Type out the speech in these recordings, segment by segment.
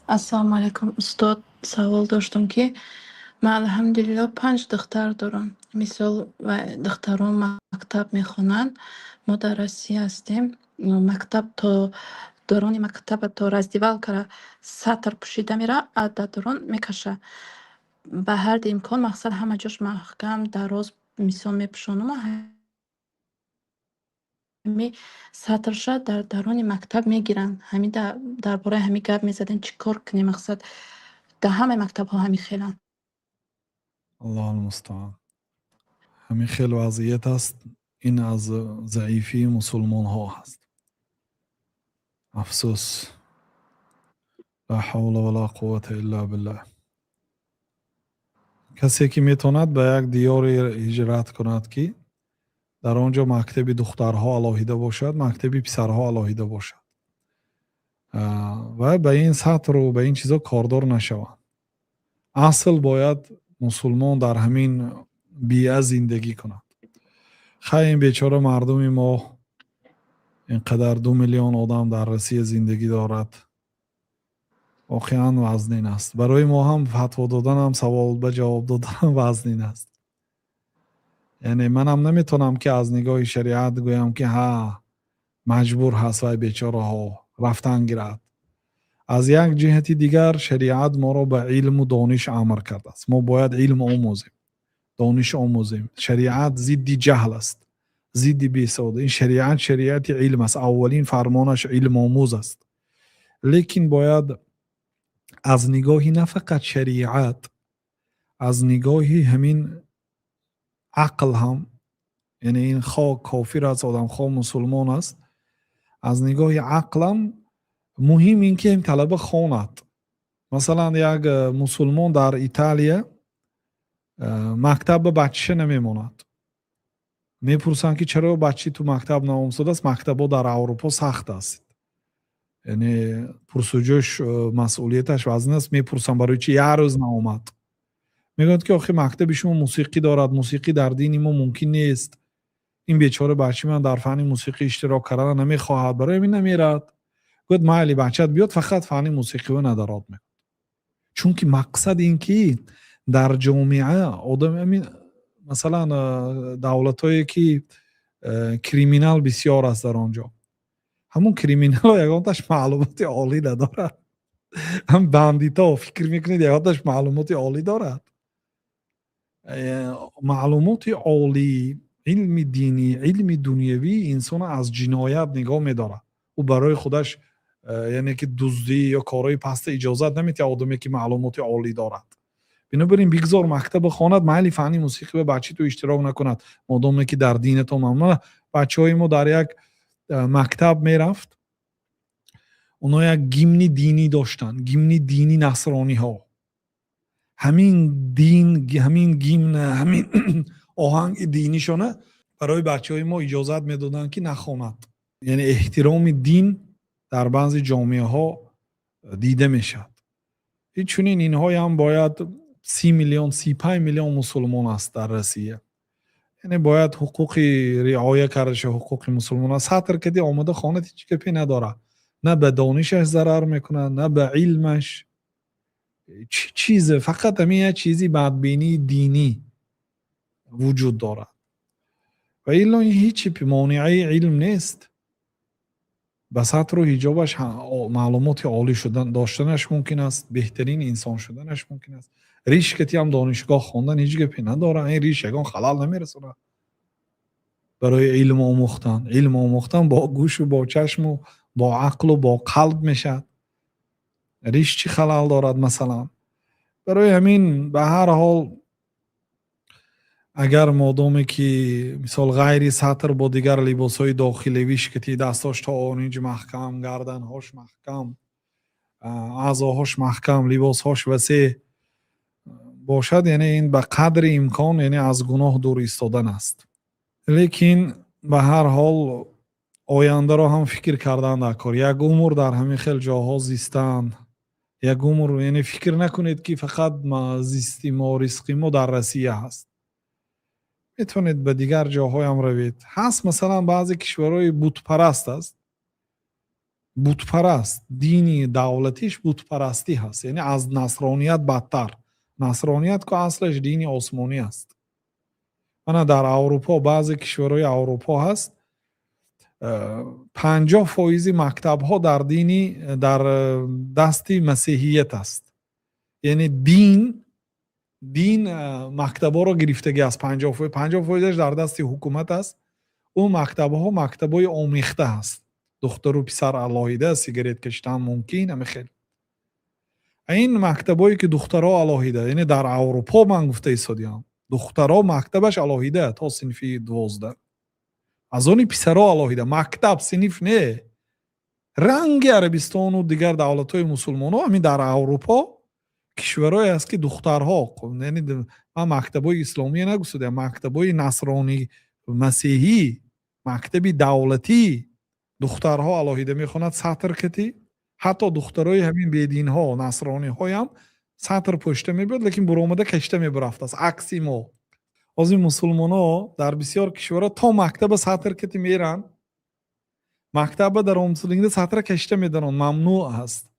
Ассалому алейкум. Устод, савол доштам ки ман алҳамдулилло 5 духтар дорам. Мисол духтарон мактаб мехонанд. Мо дар Россия ҳастем. Мактаб то дорони мактаба то раздевалкара сатр пушида мера, а дадорон мекаша. Ба ҳарди имкон мақсад ҳама ҷош маҳкам дароз мисол мепушонум. ҳами сатрша дар дарони мактаб мегиранд. Ҳами дар бораи ҳами гап мезадем чӣ кор кунем. Мақсад дар ҳамаи мактабҳо ҳами хеланд. الله المستعان. همین خیلی وضعیت است. این از ضعیفی مسلمان ها هست. افسوس. لا حول ولا قوة الا بالله. کسی که میتوند به یک دیاری هجرت کند که در آنجا مکتب دخترها علاهیده باشد، مکتب پسرها علاهیده باشد و به این سطر و به این چیزا کاردار نشوند. اصل باید مسلمان در همین بیعه زندگی کند. خیلی بیچاره مردم ما اینقدر 2 میلیون آدم در روسیه زندگی دارد. واقعا وزنین است. برای ما هم فتوا دادن هم سوال به جواب دادن هم وزنین است. یعنی من هم نمیتونم که از نگاه شریعت گویم که ها مجبور هست و بیچاره ها رفتن گیرد. از یک جهت دیگر شریعت ما را به علم و دانش امر کرده است. ما باید علم آموزیم، دانش آموزیم. شریعت ضد جهل است، ضد بیسواد. این شریعت علم است. اولین فرمانش علم آموز است. لیکن باید از نگاهی نه فقط شریعت، از نگاهی همین عقل هم، یعنی این خواه کافر است، آدم خواه مسلمان است، از نگاه عقل هم مهم این که این طلبه خواند. مثلا یک مسلمان در ایتالیا مکتب به بچه نمیماند. میپرسن که چرا بچه تو مکتب نامزد است؟ مکتب در اروپا سخت است. یعنی پرسجوش مسئولیتش وزن است. میپرسن برای چی یک روز نامد؟ میگوید که آخه مکتب شما موسیقی دارد، موسیقی در دین ما ممکن نیست. این بیچاره بچه من در فن موسیقی اشتراک کردن نمیخواهد، برای همین نمیرد. گفت مالی بچت بیاد فقط فن موسیقی و ندارد میکن. چون که مقصد این که در جامعه آدم مثلا دولتایی که کریمینال بسیار است در آنجا، همون کریمینال یگانتش معلومات عالی ندارد. هم بندیتا فکر میکنید یگانتش معلومات عالی دارد. معلومات عالی، علم دینی، علم دنیوی انسان از جنایت نگاه میداره. او برای خودش یعنی که دزدی یا کارهای پست اجازت نمیده آدمی که معلومات عالی دارد. بنابراین بگذار مکتب خواند، محل فنی موسیقی به بچه تو اشتراک نکند، مادامی که در دین تو ممنون. بچهای ما در یک مکتب میرفت، اونا یک گیمنی دینی داشتن، گیمنی دینی نصرانی ها. همین دین، همین گیمن، همین آهنگ دینیشونه برای بچهای ما اجازت میدادن که نخواند. یعنی احترام دین در بعضی جامعه ها دیده میشد. چنین اینها هم باید 30 میلیون 35 میلیون مسلمان است در روسیه. یعنی باید حقوق رعایت کرده شه. حقوق مسلمان است. سطر کدی آمده خانه هیچ گپی نداره. نه به دانشش ضرر میکنه، نه به علمش. چیز فقط همین چیزی بدبینی دینی وجود دارد و الا هیچ مانعی علم نیست. به سطر و حجابش معلومات عالی شدن داشتنش ممکن است، بهترین انسان شدنش ممکن است. ریش کتی هم دانشگاه خوندن هیچ گپی نداره. این ریش یگان خلال نمیرسونه برای علم آموختن. علم آموختن با گوش و با چشم و با عقل و با قلب میشد. ریش چی خلال دارد مثلا؟ برای همین به هر حال اگر مادامی که مثال غیری سطر با دیگر لباس های داخلیویش که دستاش تا آرنج محکم، گردنهاش محکم، اعضاهاش محکم، لباسهاش وسیع باشد، یعنی این به قدر امکان یعنی از گناه دور ایستادن است. لیکن به هر حال آینده را هم فکر کردن در کار. یک عمر در همین خیل جاها زیستن. یک عمر یعنی فکر نکنید که فقط ما زیستیم و رزق ما در روسیه هست. میتونید به دیگر جاهای هم روید. هست مثلا بعضی کشورهای بت پرست است. بتپرست، دینی دولتیش بتپرستی هست، یعنی از نصرانیت بدتر. نصرانیت که اصلش دینی آسمانی است. من در اروپا، بعضی کشورهای اروپا هست 50% مکتب ها در دینی در دستی مسیحیت است. یعنی دین مکتب ها را گرفتگی است. 50% در دست حکومت است. اون مکتب ها مکتب های آمیخته هست. دختر و پسر علاهیده، سیگریت کشیدن ممکن، همه خیلی. این مکتبایی که دخترها علاهیده، یعنی در اروپا من گفته ایستادیم دخترها مکتبش علاهیده تا صنف 12، از اون پسرها علاهیده. مکتب صنف نه. رنگ عربستان و دیگر دولت‌های مسلمان ها همین در اروپا کشورهایی است که دخترها، یعنی من مکتبای اسلامی نگفتم، مکتبای نصرانی مسیحی، مکتبی دولتی، دخترها علاهیده میخواند سطر کتی. حتی دخترای همین بیدین ها نصرانی های هم سطر پشته میبود، لیکن برآمده کشته میبرفت است. عکسی ما از این مسلمان ها در بسیار کشورها تا مکتب سطر کتی میرن، مکتب در مسلمین سطر کشته میدن، ممنوع هست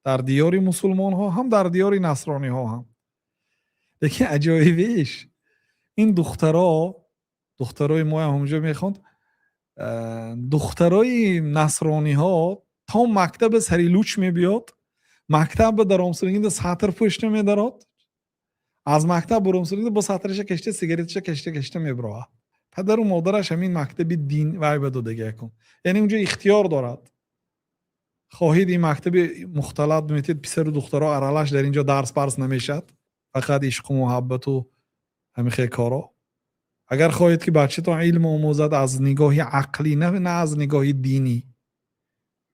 در دیار مسلمان ها هم در دیار نصرانی ها هم. لیکن عجایبش این دخترای ما همونجا میخوند، دخترای نصرانی ها تا مکتب سریلوچ میبیاد، مکتب در مسلمین سطر پشته میدارد، از مکتب برو مسلمین با سطرش کشته سیگریتش کشته میبره. پدر و مادرش همین مکتب دین وای بده دیگه کن. یعنی اونجا اختیار دارد. خواهید این مکتب مختلط میتید پسر و دخترها ارالش در اینجا درس پرس نمیشد، فقط عشق و محبت و همین خیلی کارا. اگر خواهید که بچه‌تون علم آموزد از نگاهی عقلی نه از نگاهی دینی،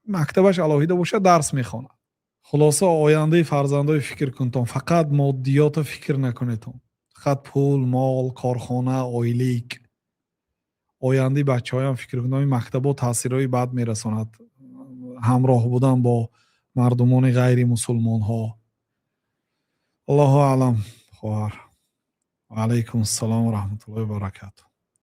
مکتبش علاهیده باشه درس میخونه. خلاصه آینده فرزندای فکر کنتون، فقط مادیات فکر نکنیتون، فقط پول، مال، کارخانه، آیلیک. آینده بچه‌ها هم فکر کنن. این مکتبا تاثیرای بد میرساند. همراه بودن با مردمان غیر مسلمان ها. الله اعلم. خواهر. و علیکم السلام و رحمت الله و برکاته.